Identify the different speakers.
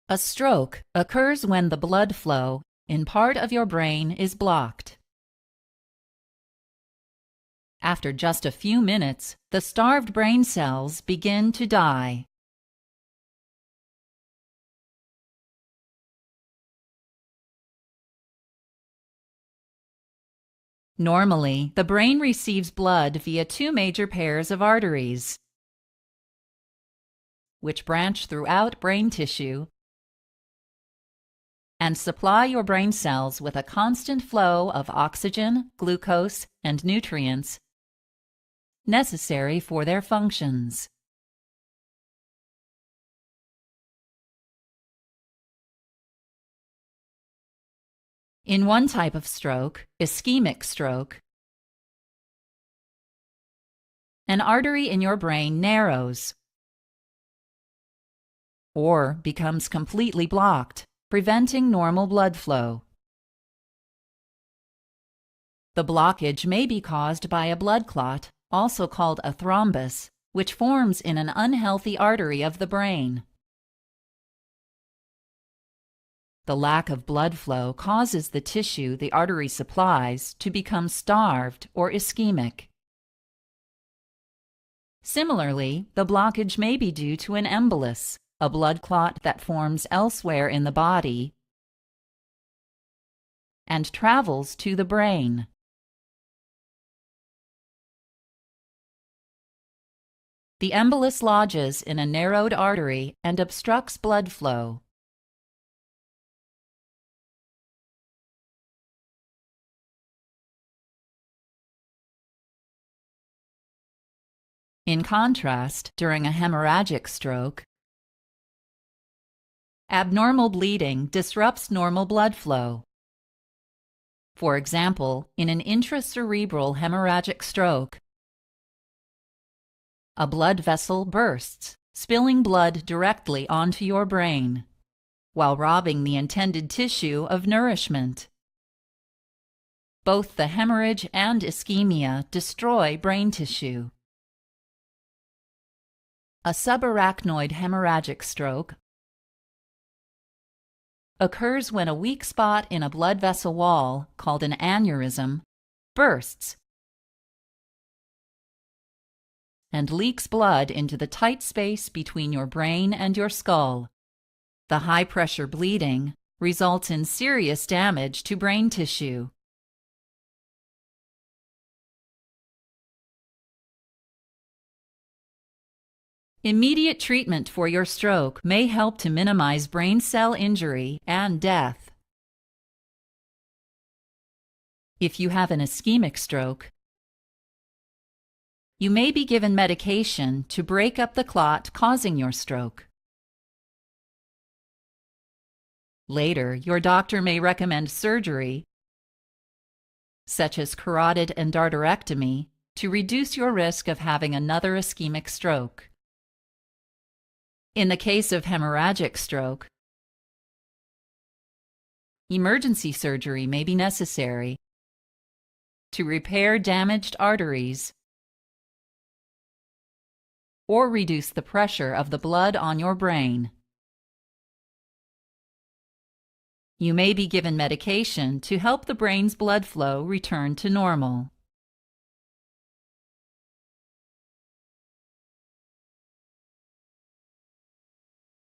Speaker 1: A stroke occurs when the blood flow in part of your brain is blocked. After just a few minutes, the starved brain cells begin to die. Normally, the brain receives blood via two major pairs of arteries, which branch throughout brain tissue and supply your brain cells with a constant flow of oxygen, glucose, and nutrients necessary for their functions. In one type of stroke, ischemic stroke, an artery in your brain narrows or becomes completely blocked, preventing normal blood flow. The blockage may be caused by a blood clot, also called a thrombus, which forms in an unhealthy artery of the brain. The lack of blood flow causes the tissue the artery supplies to become starved or ischemic. Similarly, the blockage may be due to an embolus, a blood clot that forms elsewhere in the body and travels to the brain. The embolus lodges in a narrowed artery and obstructs blood flow. In contrast, during a hemorrhagic stroke, abnormal bleeding disrupts normal blood flow. For example, in an intracerebral hemorrhagic stroke, a blood vessel bursts, spilling blood directly onto your brain, while robbing the intended tissue of nourishment. Both the hemorrhage and ischemia destroy brain tissue. A subarachnoid hemorrhagic stroke occurs when a weak spot in a blood vessel wall, called an aneurysm, bursts and leaks blood into the tight space between your brain and your skull. The high-pressure bleeding results in serious damage to brain tissue. Immediate treatment for your stroke may help to minimize brain cell injury and death. If you have an ischemic stroke, you may be given medication to break up the clot causing your stroke. Later, your doctor may recommend surgery, such as carotid endarterectomy, to reduce your risk of having another ischemic stroke. In the case of hemorrhagic stroke, emergency surgery may be necessary to repair damaged arteries or reduce the pressure of the blood on your brain. You may be given medication to help the brain's blood flow return to normal.